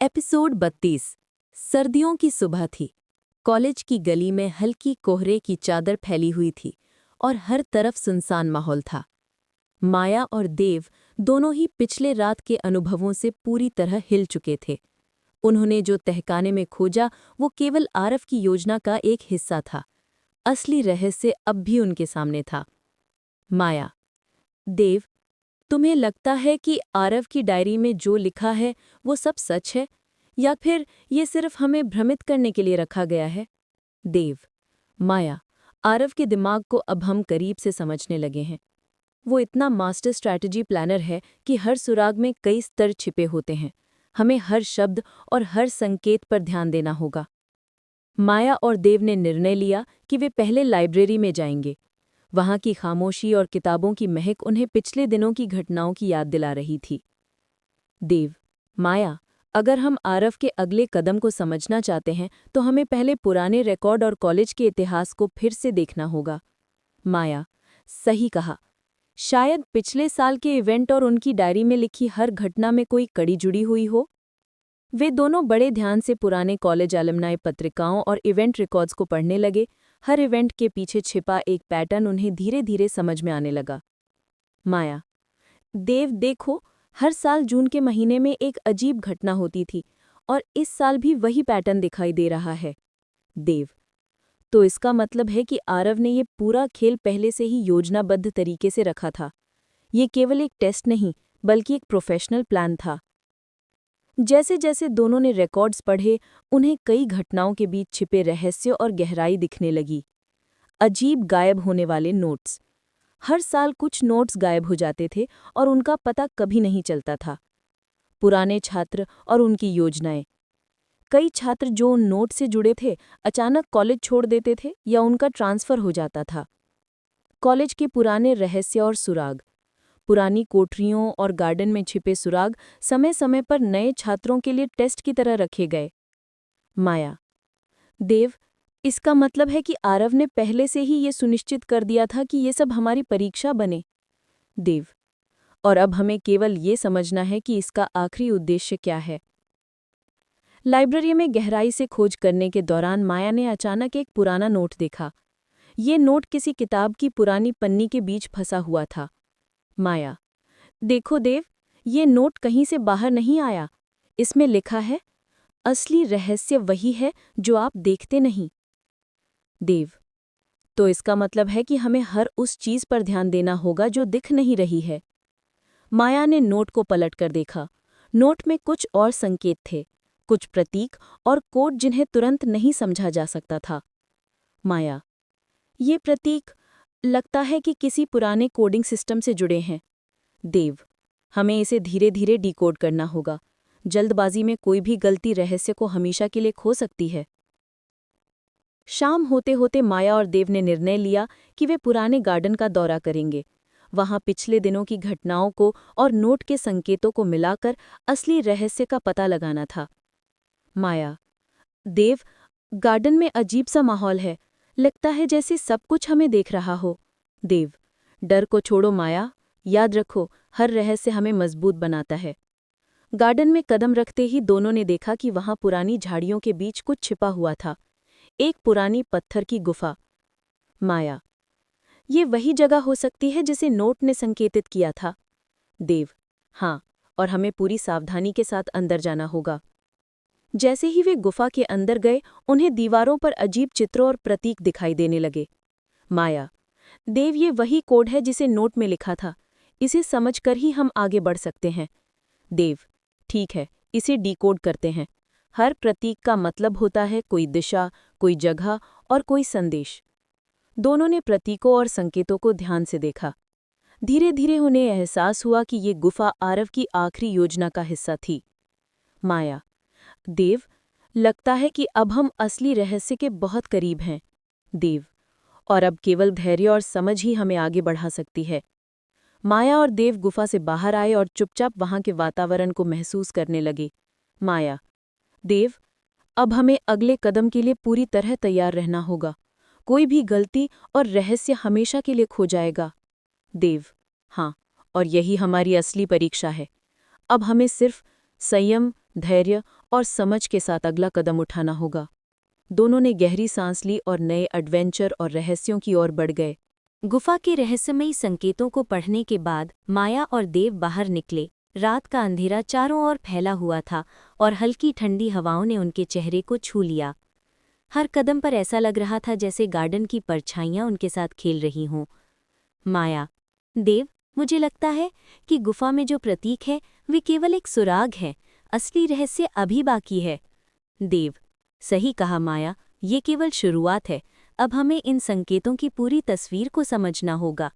Episode 32। सर्दियों की सुबह थी। कॉलेज की गली में हल्की कोहरे की चादर फैली हुई थी और हर तरफ सुनसान माहौल था। माया और देव दोनों ही पिछले रात के अनुभवों से पूरी तरह हिल चुके थे। उन्होंने जो तहखाने में खोजा वो केवल आरव की योजना का एक हिस्सा था। असली रहस्य अब भी उनके सामने था। माया, देव, तुम्हें लगता है कि आरव की डायरी में जो लिखा है वो सब सच है, या फिर ये सिर्फ हमें भ्रमित करने के लिए रखा गया है? देव, माया, आरव के दिमाग को अब हम करीब से समझने लगे हैं। वो इतना मास्टर स्ट्रैटेजी प्लानर है कि हर सुराग में कई स्तर छिपे होते हैं। हमें हर शब्द और हर संकेत पर ध्यान देना होगा। माया और देव ने निर्णय लिया कि वे पहले लाइब्रेरी में जाएंगे। वहां की खामोशी और किताबों की महक उन्हें पिछले दिनों की घटनाओं की याद दिला रही थी। देव, माया, अगर हम आरव के अगले कदम को समझना चाहते हैं तो हमें पहले पुराने रिकॉर्ड और कॉलेज के इतिहास को फिर से देखना होगा। माया, सही कहा। शायद पिछले साल के इवेंट और उनकी डायरी में लिखी हर घटना में कोई कड़ी जुड़ी हुई हो। वे दोनों बड़े ध्यान से पुराने कॉलेज अलुमनाई पत्रिकाओं और इवेंट रिकॉर्ड्स को पढ़ने लगे। हर इवेंट के पीछे छिपा एक पैटर्न उन्हें धीरे धीरे समझ में आने लगा। माया, देव, देखो, हर साल जून के महीने में एक अजीब घटना होती थी और इस साल भी वही पैटर्न दिखाई दे रहा है। देव, तो इसका मतलब है कि आरव ने ये पूरा खेल पहले से ही योजनाबद्ध तरीके से रखा था। ये केवल एक टेस्ट नहीं बल्कि एक प्रोफेशनल प्लान था। जैसे जैसे दोनों ने रिकॉर्ड्स पढ़े, उन्हें कई घटनाओं के बीच छिपे रहस्य और गहराई दिखने लगी। अजीब गायब होने वाले नोट्स। हर साल कुछ नोट्स गायब हो जाते थे और उनका पता कभी नहीं चलता था। पुराने छात्र और उनकी योजनाएं। कई छात्र जो उन नोट से जुड़े थे अचानक कॉलेज छोड़ देते थे या उनका ट्रांसफर हो जाता था। कॉलेज के पुराने रहस्य और सुराग। पुरानी कोठरियों और गार्डन में छिपे सुराग समय समय पर नए छात्रों के लिए टेस्ट की तरह रखे गए। माया, देव, इसका मतलब है कि आरव ने पहले से ही ये सुनिश्चित कर दिया था कि ये सब हमारी परीक्षा बने। देव, और अब हमें केवल ये समझना है कि इसका आखिरी उद्देश्य क्या है। लाइब्रेरी में गहराई से खोज करने के दौरान माया ने अचानक एक पुराना नोट देखा। ये नोट किसी किताब की पुरानी पन्नी के बीच फंसा हुआ था। माया, देखो देव, ये नोट कहीं से बाहर नहीं आया। इसमें लिखा है, असली रहस्य वही है जो आप देखते नहीं। देव, तो इसका मतलब है कि हमें हर उस चीज पर ध्यान देना होगा जो दिख नहीं रही है। माया ने नोट को पलटकर देखा। नोट में कुछ और संकेत थे, कुछ प्रतीक और कोड जिन्हें तुरंत नहीं समझा जा सकता था। माया, ये प्रतीक लगता है कि किसी पुराने कोडिंग सिस्टम से जुड़े हैं। देव, हमें इसे धीरे धीरे डिकोड करना होगा। जल्दबाजी में कोई भी गलती रहस्य को हमेशा के लिए खो सकती है। शाम होते होते माया और देव ने निर्णय लिया कि वे पुराने गार्डन का दौरा करेंगे। वहां पिछले दिनों की घटनाओं को और नोट के संकेतों को मिलाकर असली रहस्य का पता लगाना था। माया, देव, गार्डन में अजीब सा माहौल है। लगता है जैसे सब कुछ हमें देख रहा हो। देव, डर को छोड़ो माया, याद रखो, हर रहस्य हमें मजबूत बनाता है। गार्डन में कदम रखते ही दोनों ने देखा कि वहां पुरानी झाड़ियों के बीच कुछ छिपा हुआ था। एक पुरानी पत्थर की गुफा। माया, ये वही जगह हो सकती है जिसे नोट ने संकेतित किया था। देव, हाँ, और हमें पूरी सावधानी के साथ अंदर जाना होगा। जैसे ही वे गुफा के अंदर गए, उन्हें दीवारों पर अजीब चित्रों और प्रतीक दिखाई देने लगे। माया, देव, ये वही कोड है जिसे नोट में लिखा था। इसे समझकर ही हम आगे बढ़ सकते हैं। देव, ठीक है, इसे डिकोड करते हैं। हर प्रतीक का मतलब होता है कोई दिशा, कोई जगह और कोई संदेश। दोनों ने प्रतीकों और संकेतों को ध्यान से देखा। धीरे धीरे उन्हें एहसास हुआ कि ये गुफा आरव की आखिरी योजना का हिस्सा थी। माया, देव, लगता है कि अब हम असली रहस्य के बहुत करीब हैं। देव, और अब केवल धैर्य और समझ ही हमें आगे बढ़ा सकती है। माया और देव गुफा से बाहर आए और चुपचाप वहां के वातावरण को महसूस करने लगे। माया, देव, अब हमें अगले कदम के लिए पूरी तरह तैयार रहना होगा। कोई भी गलती और रहस्य हमेशा के लिए खो जाएगा। देव, हाँ, और यही हमारी असली परीक्षा है। अब हमें सिर्फ संयम, धैर्य और समझ के साथ अगला कदम उठाना होगा। दोनों ने गहरी सांस ली और नए एडवेंचर और रहस्यों की ओर बढ़ गए। गुफा के रहस्यमयी संकेतों को पढ़ने के बाद माया और देव बाहर निकले। रात का अंधेरा चारों ओर फैला हुआ था और हल्की ठंडी हवाओं ने उनके चेहरे को छू लिया। हर कदम पर ऐसा लग रहा था जैसे गार्डन की परछाइयां उनके साथ खेल रही हों। माया, देव, मुझे लगता है कि गुफा में जो प्रतीक है वे केवल एक सुराग है, असली रहस्य अभी बाकी है। देव, सही कहा माया, ये केवल शुरुआत है। अब हमें इन संकेतों की पूरी तस्वीर को समझना होगा।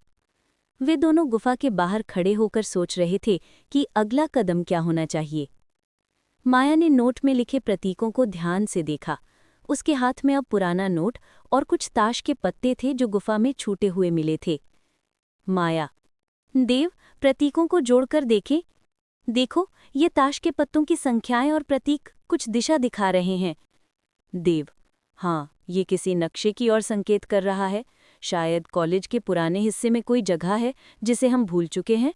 वे दोनों गुफा के बाहर खड़े होकर सोच रहे थे कि अगला कदम क्या होना चाहिए। माया ने नोट में लिखे प्रतीकों को ध्यान से देखा। उसके हाथ में अब पुराना नोट और कुछ ताश के पत्ते थे जो गुफा में छूटे हुए मिले थे। माया, देव, प्रतीकों को जोड़कर देखें। देखो, ये ताश के पत्तों की संख्याएं और प्रतीक कुछ दिशा दिखा रहे हैं। देव, हाँ, ये किसी नक्शे की ओर संकेत कर रहा है। शायद कॉलेज के पुराने हिस्से में कोई जगह है जिसे हम भूल चुके हैं।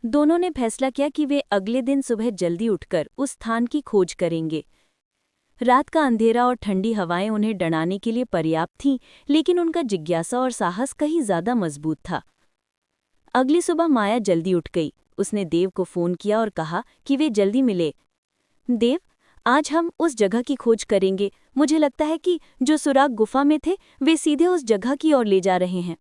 दोनों ने फैसला किया कि वे अगले दिन सुबह जल्दी उठकर उस स्थान की खोज करेंगे। रात का अंधेरा और ठंडी हवाएं उन्हें डराने के लिए पर्याप्त थीं, लेकिन उनका जिज्ञासा और साहस कहीं ज्यादा मजबूत था। अगली सुबह माया जल्दी उठ गई। उसने देव को फोन किया और कहा कि वे जल्दी मिले। देव, आज हम उस जगह की खोज करेंगे। मुझे लगता है कि जो सुराग गुफा में थे वे सीधे उस जगह की ओर ले जा रहे हैं।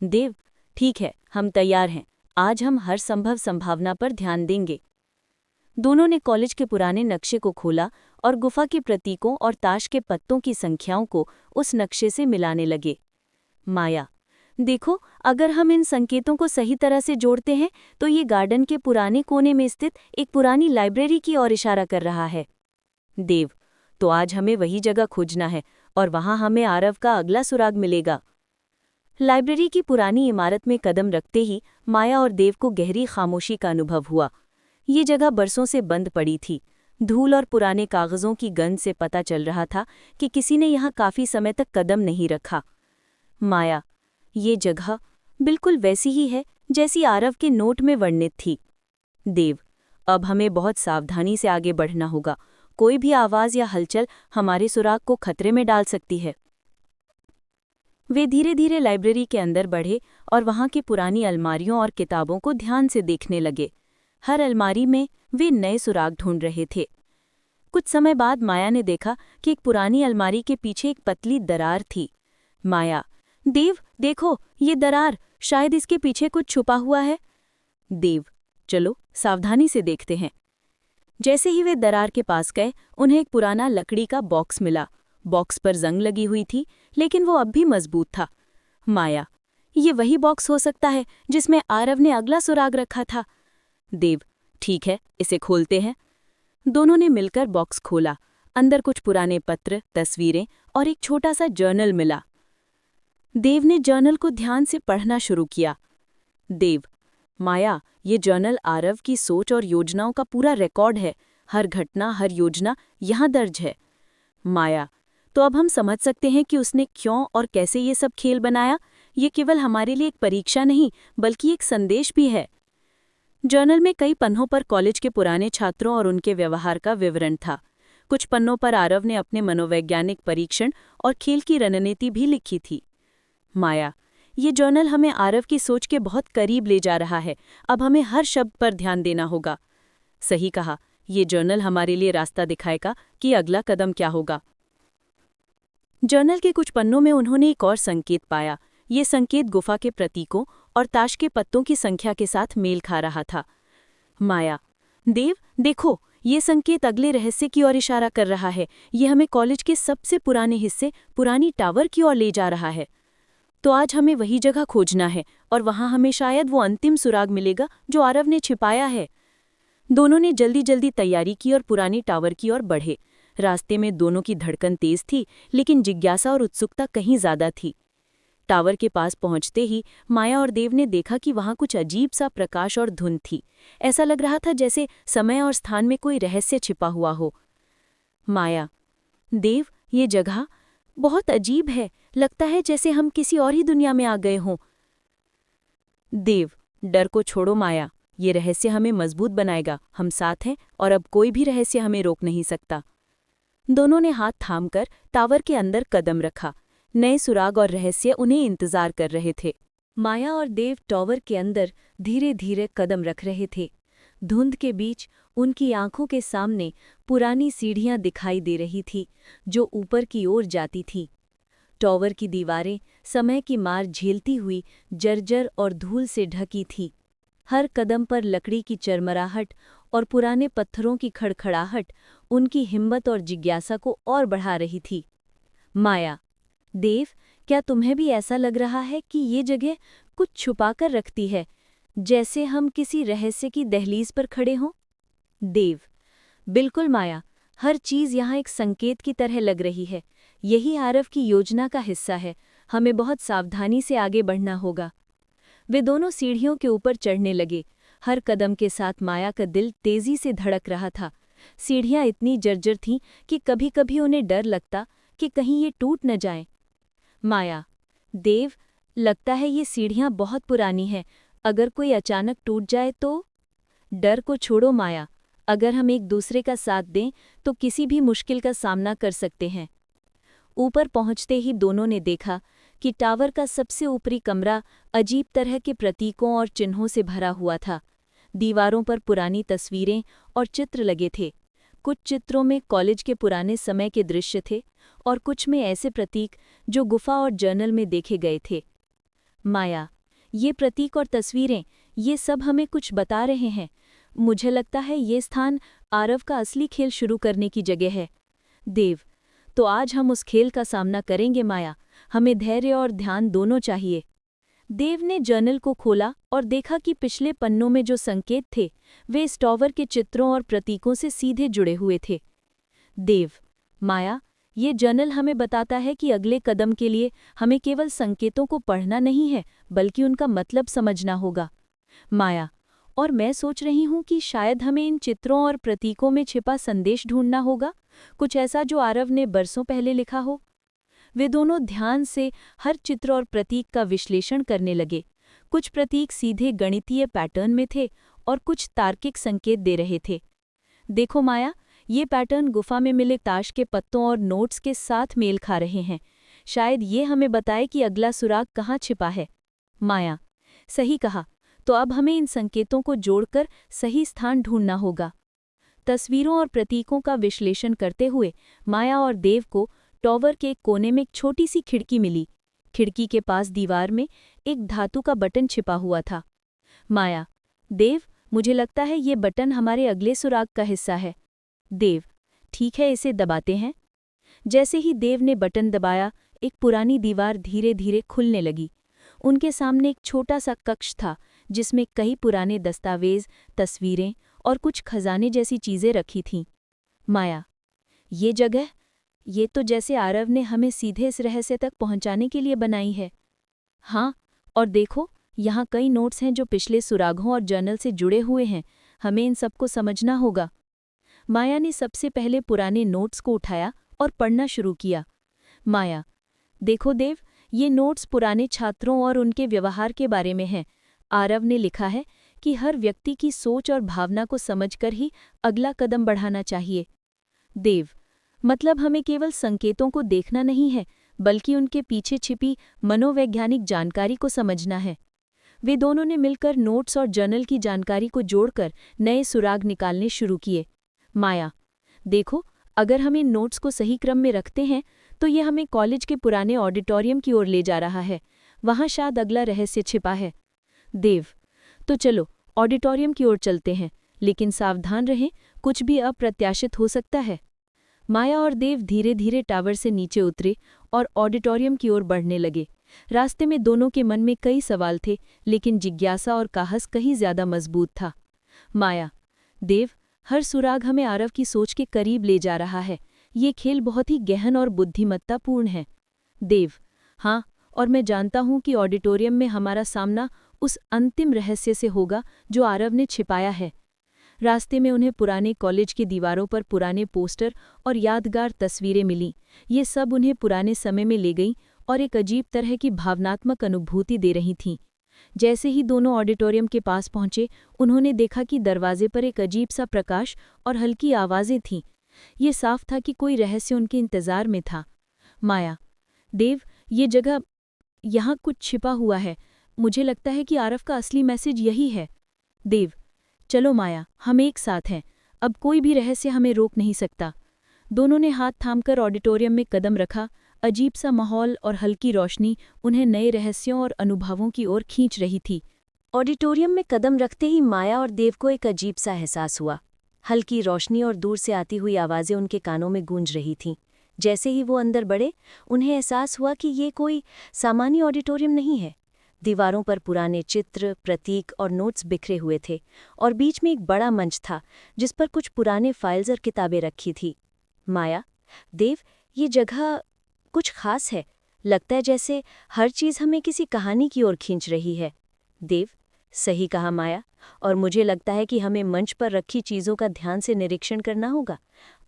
देव, ठीक है, हम तैयार हैं। आज हम हर संभव संभावना पर ध्यान देंगे। दोनों ने कॉलेज के पुराने नक्शे को खोला और गुफा के प्रतीकों और ताश के पत्तों की संख्याओं को उस नक्शे से मिलाने लगे। माया, देखो, अगर हम इन संकेतों को सही तरह से जोड़ते हैं तो ये गार्डन के पुराने कोने में स्थित एक पुरानी लाइब्रेरी की ओर इशारा कर रहा है। देव, तो आज हमें वही जगह खोजना है और वहां हमें आरव का अगला सुराग मिलेगा। लाइब्रेरी की पुरानी इमारत में कदम रखते ही माया और देव को गहरी खामोशी का अनुभव हुआ। ये जगह बरसों से बंद पड़ी थी। धूल और पुराने कागजों की गंध से पता चल रहा था कि किसी ने यहाँ काफी समय तक कदम नहीं रखा। माया, ये जगह बिल्कुल वैसी ही है जैसी आरव के नोट में वर्णित थी। देव, अब हमें बहुत सावधानी से आगे बढ़ना होगा। कोई भी आवाज या हलचल हमारे सुराग को खतरे में डाल सकती है। वे धीरे धीरे लाइब्रेरी के अंदर बढ़े और वहां की पुरानी अलमारियों और किताबों को ध्यान से देखने लगे। हर अलमारी में वे नए सुराग ढूंढ रहे थे। कुछ समय बाद माया ने देखा कि एक पुरानी अलमारी के पीछे एक पतली दरार थी। माया, देव, देखो, ये दरार, शायद इसके पीछे कुछ छुपा हुआ है। देव, चलो सावधानी से देखते हैं। जैसे ही वे दरार के पास गए, उन्हें एक पुराना लकड़ी का बॉक्स मिला। बॉक्स पर जंग लगी हुई थी, लेकिन वो अब भी मजबूत था। माया, ये वही बॉक्स हो सकता है जिसमें आरव ने अगला सुराग रखा था। देव, ठीक है, इसे खोलते हैं। दोनों ने मिलकर बॉक्स खोला। अंदर कुछ पुराने पत्र, तस्वीरें और एक छोटा सा जर्नल मिला। देव ने जर्नल को ध्यान से पढ़ना शुरू किया। देव, माया, ये जर्नल आरव की सोच और योजनाओं का पूरा रिकॉर्ड है। हर घटना, हर योजना यहाँ दर्ज है। माया, तो अब हम समझ सकते हैं कि उसने क्यों और कैसे ये सब खेल बनाया। ये केवल हमारे लिए एक परीक्षा नहीं, बल्कि एक संदेश भी है। जर्नल में कई पन्नों पर कॉलेज के पुराने छात्रों और उनके व्यवहार का विवरण था। कुछ पन्नों पर आरव ने अपने मनोवैज्ञानिक परीक्षण और खेल की रणनीति भी लिखी थी। माया, ये जर्नल हमें आरव की सोच के बहुत करीब ले जा रहा है। अब हमें हर शब्द पर ध्यान देना होगा। सही कहा, ये जर्नल हमारे लिए रास्ता दिखाएगा कि अगला कदम क्या होगा। जर्नल के कुछ पन्नों में उन्होंने एक और संकेत पाया। ये संकेत गुफा के प्रतीकों और ताश के पत्तों की संख्या के साथ मेल खा रहा था। माया, देव, देखो, ये संकेत अगले रहस्य की ओर इशारा कर रहा है। ये हमें कॉलेज के सबसे पुराने हिस्से, पुरानी टावर की ओर ले जा रहा है। तो आज हमें वही जगह खोजना है और वहां हमें शायद वो अंतिम सुराग मिलेगा जो आरव ने छिपाया है। दोनों ने जल्दी जल्दी तैयारी की और पुरानी टावर की ओर बढ़े। रास्ते में दोनों की धड़कन तेज थी, लेकिन जिज्ञासा और उत्सुकता कहीं ज्यादा थी। टावर के पास पहुंचते ही माया और देव ने देखा कि वहां कुछ अजीब सा प्रकाश और धुंध थी। ऐसा लग रहा था जैसे समय और स्थान में कोई रहस्य छिपा हुआ हो। माया, देव, ये जगह बहुत अजीब है। लगता है जैसे हम किसी और ही दुनिया में आ गए हों। देव, डर को छोड़ो माया, ये रहस्य हमें मजबूत बनाएगा, हम साथ हैं और अब कोई भी रहस्य हमें रोक नहीं सकता। दोनों ने हाथ थामकर टावर के अंदर कदम रखा। नए सुराग और रहस्य उन्हें इंतजार कर रहे थे। माया और देव टावर के अंदर धीरे धीरे कदम रख रहे थे। धुंध के बीच उनकी आंखों के सामने पुरानी सीढ़ियां दिखाई दे रही थी जो ऊपर की ओर जाती थी। टावर की दीवारें समय की मार झेलती हुई जर्जर और धूल से ढकी थी। हर कदम पर लकड़ी की चरमराहट और पुराने पत्थरों की खड़खड़ाहट उनकी हिम्मत और जिज्ञासा को और बढ़ा रही थी। माया, देव, क्या तुम्हें भी ऐसा लग रहा है कि ये जगह कुछ छुपाकर रखती है, जैसे हम किसी रहस्य की दहलीज पर खड़े हों? देव, बिल्कुल माया, हर चीज़ यहाँ एक संकेत की तरह लग रही है। यही आरव की योजना का हिस्सा है। हमें बहुत सावधानी से आगे बढ़ना होगा। वे दोनों सीढ़ियों के ऊपर चढ़ने लगे। हर कदम के साथ माया का दिल तेजी से धड़क रहा था। सीढ़ियाँ इतनी जर्जर थीं कि कभी-कभी उन्हें डर लगता कि कहीं ये टूट न जाएं। माया, देव, लगता है ये सीढ़ियाँ बहुत पुरानी हैं। अगर कोई अचानक टूट जाए तो? डर को छोड़ो माया, अगर हम एक दूसरे का साथ दें तो किसी भी मुश्किल का सामना कर सकते हैं। ऊपर पहुंचते ही दोनों ने देखा कि टावर का सबसे ऊपरी कमरा अजीब तरह के प्रतीकों और चिन्हों से भरा हुआ था। दीवारों पर पुरानी तस्वीरें और चित्र लगे थे। कुछ चित्रों में कॉलेज के पुराने समय के दृश्य थे और कुछ में ऐसे प्रतीक जो गुफा और जर्नल में देखे गए थे। माया, ये प्रतीक और तस्वीरें, ये सब हमें कुछ बता रहे हैं। मुझे लगता है ये स्थान आरव का असली खेल शुरू करने की जगह है। देव, तो आज हम उस खेल का सामना करेंगे माया। हमें धैर्य और ध्यान दोनों चाहिए। देव ने जर्नल को खोला और देखा कि पिछले पन्नों में जो संकेत थे वे इस टावर के चित्रों और प्रतीकों से सीधे जुड़े हुए थे। देव, माया, ये जर्नल हमें बताता है कि अगले कदम के लिए हमें केवल संकेतों को पढ़ना नहीं है बल्कि उनका मतलब समझना होगा। माया, और मैं सोच रही हूँ कि शायद हमें इन चित्रों और प्रतीकों में छिपा संदेश ढूंढना होगा, कुछ ऐसा जो आरव ने बरसों पहले लिखा हो। वे दोनों ध्यान से हर चित्र और प्रतीक का विश्लेषण करने लगे। कुछ प्रतीक सीधे गणितीय पैटर्न में थे और कुछ तार्किक संकेत दे रहे थे। देखो माया, ये पैटर्न गुफा में मिले ताश के पत्तों और नोट्स के साथ मेल खा रहे हैं। शायद ये हमें बताए कि अगला सुराग कहाँ छिपा है। माया, सही कहा। तो अब हमें इन संकेतों को जोड़कर सही स्थान ढूंढना होगा। तस्वीरों और प्रतीकों का विश्लेषण करते हुए माया और देव को टावर के एक कोने में एक छोटी सी खिड़की मिली। खिड़की के पास दीवार में एक धातु का बटन छिपा हुआ था। माया, देव, मुझे लगता है ये बटन हमारे अगले सुराग का हिस्सा है। देव, ठीक है, इसे दबाते हैं। जैसे ही देव ने बटन दबाया, एक पुरानी दीवार धीरे धीरे खुलने लगी। उनके सामने एक छोटा सा कक्ष था जिसमें कई पुराने दस्तावेज, तस्वीरें और कुछ खजाने जैसी चीजें रखी थीं। माया, ये जगह, ये तो जैसे आरव ने हमें सीधे इस रहस्य तक पहुंचाने के लिए बनाई है। हाँ, और देखो, यहाँ कई नोट्स हैं जो पिछले सुरागों और जर्नल से जुड़े हुए हैं। हमें इन सबको समझना होगा। माया ने सबसे पहले पुराने नोट्स को उठाया और पढ़ना शुरू किया। माया, देखो देव, ये नोट्स पुराने छात्रों और उनके व्यवहार के बारे में हैं। आरव ने लिखा है कि हर व्यक्ति की सोच और भावना को समझकर ही अगला कदम बढ़ाना चाहिए। देव, मतलब हमें केवल संकेतों को देखना नहीं है बल्कि उनके पीछे छिपी मनोवैज्ञानिक जानकारी को समझना है। वे दोनों ने मिलकर नोट्स और जर्नल की जानकारी को जोड़कर नए सुराग निकालने शुरू किए। माया, देखो, अगर हम इन नोट्स को सही क्रम में रखते हैं तो ये हमें कॉलेज के पुराने ऑडिटोरियम की ओर ले जा रहा है। वहाँ शायद अगला रहस्य छिपा है। देव, तो चलो ऑडिटोरियम की ओर चलते हैं, लेकिन सावधान रहें, कुछ भी अप्रत्याशित हो सकता है। माया और देव धीरे धीरे टावर से नीचे उतरे और ऑडिटोरियम की ओर बढ़ने लगे। रास्ते में दोनों के मन में कई सवाल थे, लेकिन जिज्ञासा और साहस कहीं ज्यादा मजबूत था। माया, देव, हर सुराग हमें आरव की सोच के करीब ले जा रहा है। ये खेल बहुत ही गहन और बुद्धिमत्तापूर्ण है। देव, हाँ, और मैं जानता हूँ कि ऑडिटोरियम में हमारा सामना उस अंतिम रहस्य से होगा जो आरव ने छिपाया है। रास्ते में उन्हें पुराने कॉलेज की दीवारों पर पुराने पोस्टर और यादगार तस्वीरें मिलीं। ये सब उन्हें पुराने समय में ले गईं और एक अजीब तरह की भावनात्मक अनुभूति दे रही थीं। जैसे ही दोनों ऑडिटोरियम के पास पहुंचे, उन्होंने देखा कि दरवाजे पर एक अजीब सा प्रकाश और हल्की आवाजें थीं। ये साफ था कि कोई रहस्य उनके इंतजार में था। माया, देव, ये जगह, यहाँ कुछ छिपा हुआ है। मुझे लगता है कि आरव का असली मैसेज यही है। देव, चलो माया, हम एक साथ हैं। अब कोई भी रहस्य हमें रोक नहीं सकता। दोनों ने हाथ थामकर ऑडिटोरियम में कदम रखा। अजीब सा माहौल और हल्की रोशनी उन्हें नए रहस्यों और अनुभवों की ओर खींच रही थी। ऑडिटोरियम में कदम रखते ही माया और देव को एक अजीब सा एहसास हुआ। हल्की रोशनी और दूर से आती हुई आवाज़ें उनके कानों में गूंज रही थीं। जैसे ही वो अंदर बढ़े, उन्हें एहसास हुआ कि ये कोई सामान्य ऑडिटोरियम नहीं है। दीवारों पर पुराने चित्र, प्रतीक और नोट्स बिखरे हुए थे, और बीच में एक बड़ा मंच था जिस पर कुछ पुराने फाइल्स और किताबें रखी थी। माया, देव, ये जगह कुछ खास है। लगता है जैसे हर चीज़ हमें किसी कहानी की ओर खींच रही है। देव, सही कहा माया, और मुझे लगता है कि हमें मंच पर रखी चीज़ों का ध्यान से निरीक्षण करना होगा।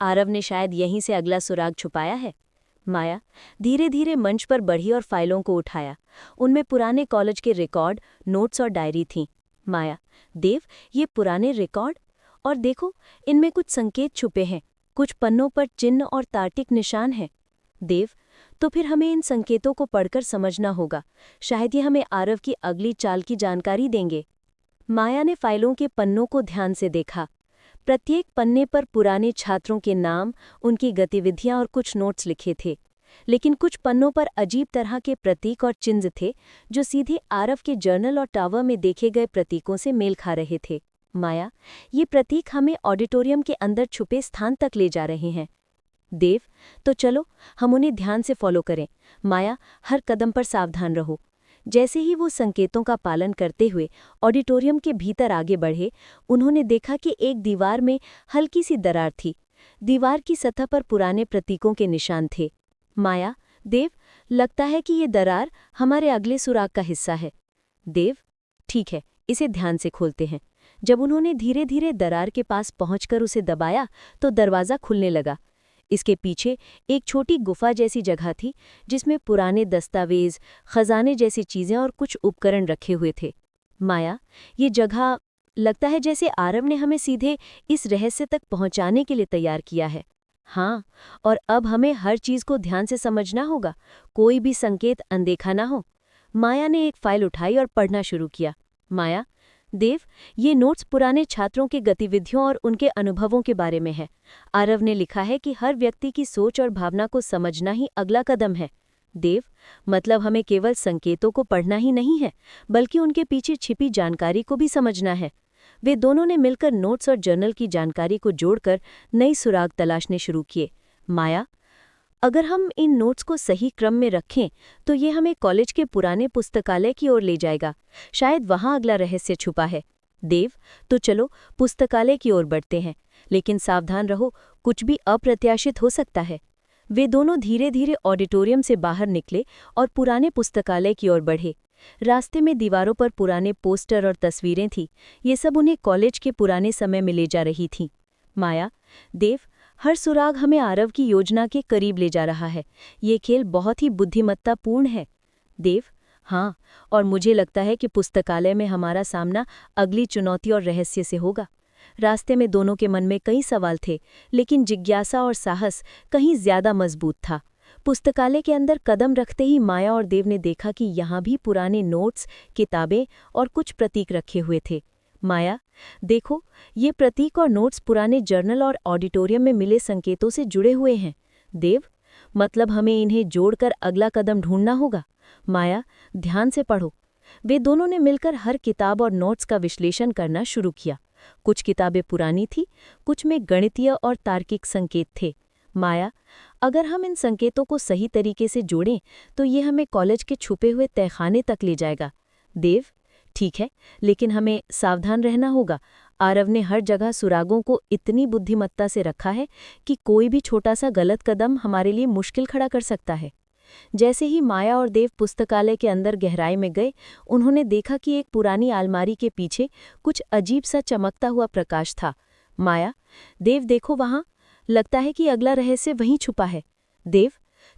आरव ने शायद यहीं से अगला सुराग छुपाया है। माया धीरे धीरे मंच पर बढ़ी और फाइलों को उठाया। उनमें पुराने कॉलेज के रिकॉर्ड, नोट्स और डायरी थीं। माया, देव, ये पुराने रिकॉर्ड, और देखो, इनमें कुछ संकेत छुपे हैं। कुछ पन्नों पर चिन्ह और तार्किक निशान हैं। देव, तो फिर हमें इन संकेतों को पढ़कर समझना होगा। शायद ये हमें आरव की अगली चाल की जानकारी देंगे। माया ने फाइलों के पन्नों को ध्यान से देखा। प्रत्येक पन्ने पर पुराने छात्रों के नाम, उनकी गतिविधियां और कुछ नोट्स लिखे थे। लेकिन कुछ पन्नों पर अजीब तरह के प्रतीक और चिन्ह थे जो सीधे आरव के जर्नल और टावर में देखे गए प्रतीकों से मेल खा रहे थे। माया, ये प्रतीक हमें ऑडिटोरियम के अंदर छुपे स्थान तक ले जा रहे हैं। देव, तो चलो हम उन्हें ध्यान से फॉलो करें। माया, हर कदम पर सावधान रहो। जैसे ही वो संकेतों का पालन करते हुए ऑडिटोरियम के भीतर आगे बढ़े, उन्होंने देखा कि एक दीवार में हल्की सी दरार थी। दीवार की सतह पर पुराने प्रतीकों के निशान थे। माया, देव, लगता है कि ये दरार हमारे अगले सुराग का हिस्सा है। देव, ठीक है, इसे ध्यान से खोलते हैं। जब उन्होंने धीरे धीरे दरार के पास पहुंचकर उसे दबाया तो दरवाज़ा खुलने लगा। इसके पीछे एक छोटी गुफा जैसी जगह थी जिसमें पुराने दस्तावेज, खजाने जैसी चीजें और कुछ उपकरण रखे हुए थे। माया, ये जगह, लगता है जैसे आरव ने हमें सीधे इस रहस्य तक पहुंचाने के लिए तैयार किया है। हाँ, और अब हमें हर चीज को ध्यान से समझना होगा, कोई भी संकेत अनदेखा ना हो। माया ने एक फाइल उठाई और पढ़ना शुरू किया। माया, देव, ये नोट्स पुराने छात्रों की गतिविधियों और उनके अनुभवों के बारे में है। आरव ने लिखा है कि हर व्यक्ति की सोच और भावना को समझना ही अगला कदम है। देव, मतलब हमें केवल संकेतों को पढ़ना ही नहीं है, बल्कि उनके पीछे छिपी जानकारी को भी समझना है। वे दोनों ने मिलकर नोट्स और जर्नल की जानकारी को जोड़कर नई सुराग तलाशने शुरू किए। माया, अगर हम इन नोट्स को सही क्रम में रखें तो ये हमें कॉलेज के पुराने पुस्तकालय की ओर ले जाएगा। शायद वहाँ अगला रहस्य छुपा है। देव, तो चलो पुस्तकालय की ओर बढ़ते हैं, लेकिन सावधान रहो, कुछ भी अप्रत्याशित हो सकता है। वे दोनों धीरे धीरे ऑडिटोरियम से बाहर निकले और पुराने पुस्तकालय की ओर बढ़े। रास्ते में दीवारों पर पुराने पोस्टर और तस्वीरें थीं। ये सब उन्हें कॉलेज के पुराने समय में ले जा रही थीं। माया, देव, हर सुराग हमें आरव की योजना के करीब ले जा रहा है। ये खेल बहुत ही बुद्धिमत्तापूर्ण है। देव, हाँ, और मुझे लगता है कि पुस्तकालय में हमारा सामना अगली चुनौती और रहस्य से होगा। रास्ते में दोनों के मन में कई सवाल थे, लेकिन जिज्ञासा और साहस कहीं ज्यादा मजबूत था। पुस्तकालय के अंदर कदम रखते ही माया और देव ने देखा कि यहाँ भी पुराने नोट्स, किताबें और कुछ प्रतीक रखे हुए थे। माया, देखो, ये प्रतीक और नोट्स पुराने जर्नल और ऑडिटोरियम में मिले संकेतों से जुड़े हुए हैं। देव, मतलब हमें इन्हें जोड़कर अगला कदम ढूंढना होगा। माया, ध्यान से पढ़ो। वे दोनों ने मिलकर हर किताब और नोट्स का विश्लेषण करना शुरू किया। कुछ किताबें पुरानी थीं, कुछ में गणितीय और तार्किक संकेत थे। माया, अगर हम इन संकेतों को सही तरीके से जोड़ें तो ये हमें कॉलेज के छुपे हुए तहखाने तक ले जाएगा। देव, ठीक है, लेकिन हमें सावधान रहना होगा। आरव ने हर जगह सुरागों को इतनी बुद्धिमत्ता से रखा है कि कोई भी छोटा सा गलत कदम हमारे लिए मुश्किल खड़ा कर सकता है। जैसे ही माया और देव पुस्तकालय के अंदर गहराई में गए, उन्होंने देखा कि एक पुरानी अलमारी के पीछे कुछ अजीब सा चमकता हुआ प्रकाश था। माया, देव, देखो वहाँ, लगता है कि अगला रहस्य वहीं छुपा है। देव,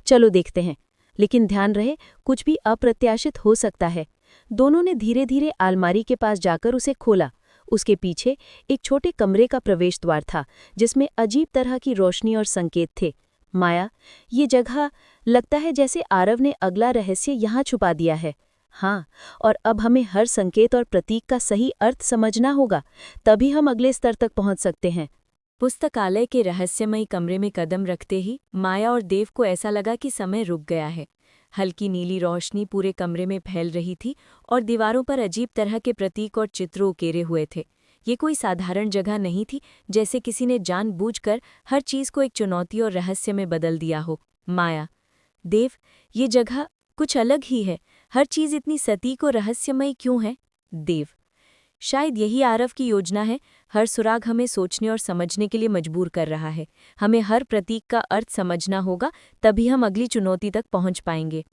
चलो देखते हैं, लेकिन ध्यान रहे, कुछ भी अप्रत्याशित हो सकता है। दोनों ने धीरे धीरे अलमारी के पास जाकर उसे खोला। उसके पीछे एक छोटे कमरे का प्रवेश द्वार था, जिसमें अजीब तरह की रोशनी और संकेत थे। माया, ये जगह लगता है जैसे आरव ने अगला रहस्य यहाँ छुपा दिया है। हाँ, और अब हमें हर संकेत और प्रतीक का सही अर्थ समझना होगा, तभी हम अगले स्तर तक पहुँच सकते हैं। पुस्तकालय के रहस्यमयी कमरे में कदम रखते ही माया और देव को ऐसा लगा कि समय रुक गया है। हल्की नीली रोशनी पूरे कमरे में फैल रही थी और दीवारों पर अजीब तरह के प्रतीक और चित्र उकेरे हुए थे। ये कोई साधारण जगह नहीं थी, जैसे किसी ने जानबूझकर हर चीज को एक चुनौती और रहस्य में बदल दिया हो। माया, देव, ये जगह कुछ अलग ही है। हर चीज इतनी सटीक और रहस्यमयी क्यों है? देव, शायद यही आरव की योजना है। हर सुराग हमें सोचने और समझने के लिए मजबूर कर रहा है। हमें हर प्रतीक का अर्थ समझना होगा, तभी हम अगली चुनौती तक पहुंच पाएंगे।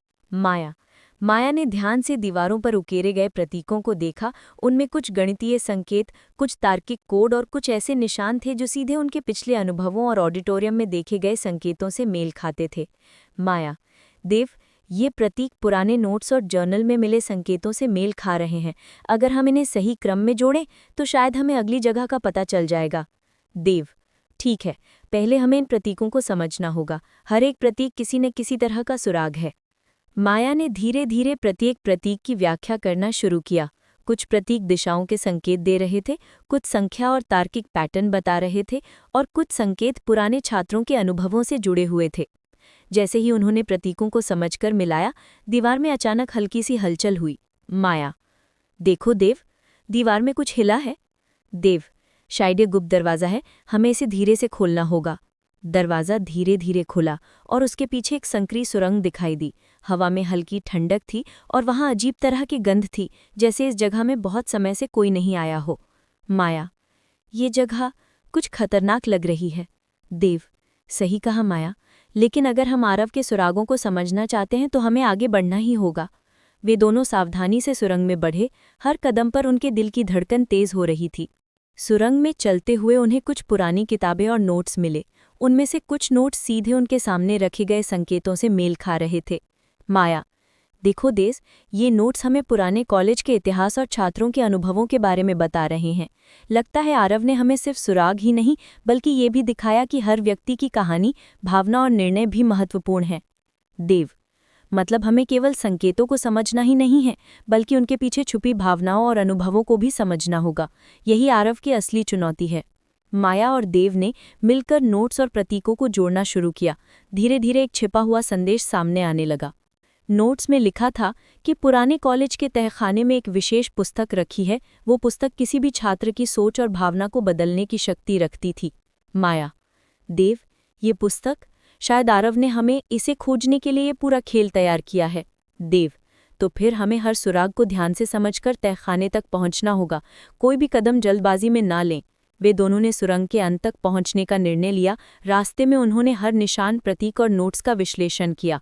माया ने ध्यान से दीवारों पर उकेरे गए प्रतीकों को देखा। उनमें कुछ गणितीय संकेत, कुछ तार्किक कोड और कुछ ऐसे निशान थे जो सीधे उनके पिछले अनुभवों और ऑडिटोरियम में देखे गए संकेतों से मेल खाते थे। माया, देव, ये प्रतीक पुराने नोट्स और जर्नल में मिले संकेतों से मेल खा रहे हैं। अगर हम इन्हें सही क्रम में जोड़ें तो शायद हमें अगली जगह का पता चल जाएगा। देव, ठीक है, पहले हमें इन प्रतीकों को समझना होगा। हर एक प्रतीक किसी न किसी तरह का सुराग है। माया ने धीरे धीरे प्रत्येक प्रतीक की व्याख्या करना शुरू किया। कुछ प्रतीक दिशाओं के संकेत दे रहे थे, कुछ संख्या और तार्किक पैटर्न बता रहे थे, और कुछ संकेत पुराने छात्रों के अनुभवों से जुड़े हुए थे। जैसे ही उन्होंने प्रतीकों को समझकर मिलाया, दीवार में अचानक हल्की सी हलचल हुई। माया, देखो देव, दीवार में कुछ हिला है। देव, शायद ये गुप्त दरवाज़ा है, हमें इसे धीरे से खोलना होगा। दरवाज़ा धीरे धीरे खुला और उसके पीछे एक संकरी सुरंग दिखाई दी। हवा में हल्की ठंडक थी और वहाँ अजीब तरह की गंध थी, जैसे इस जगह में बहुत समय से कोई नहीं आया हो। माया, ये जगह कुछ खतरनाक लग रही है। देव, सही कहा माया, लेकिन अगर हम आरव के सुरागों को समझना चाहते हैं तो हमें आगे बढ़ना ही होगा। वे दोनों सावधानी से सुरंग में बढ़े। हर कदम पर उनके दिल की धड़कन तेज हो रही थी। सुरंग में चलते हुए उन्हें कुछ पुरानी किताबें और नोट्स मिले। उनमें से कुछ नोट्स सीधे उनके सामने रखे गए संकेतों से मेल खा रहे थे। माया, देखो देस, ये नोट्स हमें पुराने कॉलेज के इतिहास और छात्रों के अनुभवों के बारे में बता रहे हैं। लगता है आरव ने हमें सिर्फ सुराग ही नहीं, बल्कि ये भी दिखाया कि हर व्यक्ति की कहानी, भावना और निर्णय भी महत्वपूर्ण है। देव, मतलब हमें केवल संकेतों को समझना ही नहीं है, बल्कि उनके पीछे छुपी भावनाओं और अनुभवों को भी समझना होगा। यही आरव की असली चुनौती है। माया और देव ने मिलकर नोट्स और प्रतीकों को जोड़ना शुरू किया। धीरे धीरे एक छिपा हुआ संदेश सामने आने लगा। नोट्स में लिखा था कि पुराने कॉलेज के तहखाने में एक विशेष पुस्तक रखी है। वो पुस्तक किसी भी छात्र की सोच और भावना को बदलने की शक्ति रखती थी। माया, देव, ये पुस्तक, शायद आरव ने हमें इसे खोजने के लिए पूरा खेल तैयार किया है। देव, तो फिर हमें हर सुराग को ध्यान से समझकर तहखाने तक पहुंचना होगा। कोई भी कदम जल्दबाजी में ना लें। वे दोनों ने सुरंग के अंत तक पहुंचने का निर्णय लिया। रास्ते में उन्होंने हर निशान, प्रतीक और नोट्स का विश्लेषण किया।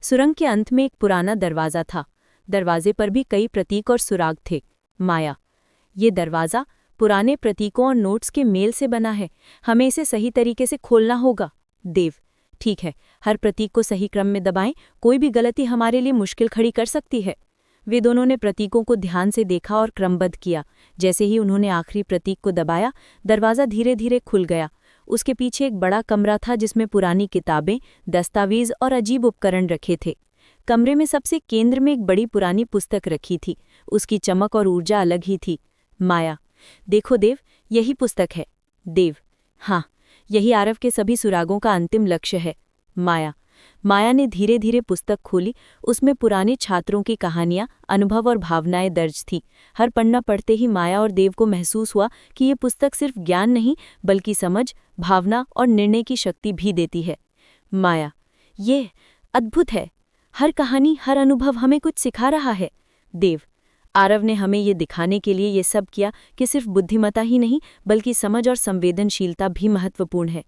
सुरंग के अंत में एक पुराना दरवाज़ा था। दरवाजे पर भी कई प्रतीक और सुराग थे। माया, ये दरवाज़ा पुराने प्रतीकों और नोट्स के मेल से बना है। हमें इसे सही तरीके से खोलना होगा। देव, ठीक है, हर प्रतीक को सही क्रम में दबाएं। कोई भी गलती हमारे लिए मुश्किल खड़ी कर सकती है। वे दोनों ने प्रतीकों को ध्यान से देखा और क्रमबद्ध किया। जैसे ही उन्होंने आखिरी प्रतीक को दबाया, दरवाज़ा धीरे धीरे खुल गया। उसके पीछे एक बड़ा कमरा था जिसमें पुरानी किताबें, दस्तावेज और अजीब उपकरण रखे थे। कमरे में सबसे केंद्र में एक बड़ी पुरानी पुस्तक रखी थी। उसकी चमक और ऊर्जा अलग ही थी। माया, देखो देव, यही पुस्तक है। देव, हाँ, यही आरव के सभी सुरागों का अंतिम लक्ष्य है। माया ने धीरे धीरे पुस्तक खोली। उसमें पुराने छात्रों की कहानियां, अनुभव और भावनाएं दर्ज थीं। हर पन्ना पढ़ते ही माया और देव को महसूस हुआ कि ये पुस्तक सिर्फ ज्ञान नहीं, बल्कि समझ, भावना और निर्णय की शक्ति भी देती है। माया, ये अद्भुत है। हर कहानी, हर अनुभव हमें कुछ सिखा रहा है। देव, आरव ने हमें ये दिखाने के लिए ये सब किया कि सिर्फ बुद्धिमत्ता ही नहीं, बल्कि समझ और संवेदनशीलता भी महत्वपूर्ण है।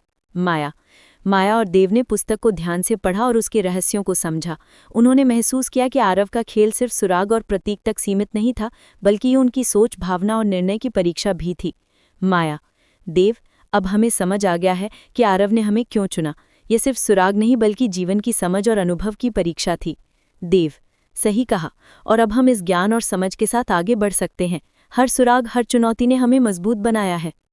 माया और देव ने पुस्तक को ध्यान से पढ़ा और उसके रहस्यों को समझा। उन्होंने महसूस किया कि आरव का खेल सिर्फ सुराग और प्रतीक तक सीमित नहीं था, बल्कि ये उनकी सोच, भावना और निर्णय की परीक्षा भी थी। माया, देव, अब हमें समझ आ गया है कि आरव ने हमें क्यों चुना। ये सिर्फ सुराग नहीं, बल्कि जीवन की समझ और अनुभव की परीक्षा थी। देव, सही कहा। और अब हम इस ज्ञान और समझ के साथ आगे बढ़ सकते हैं। हर सुराग, हर चुनौती ने हमें मजबूत बनाया है।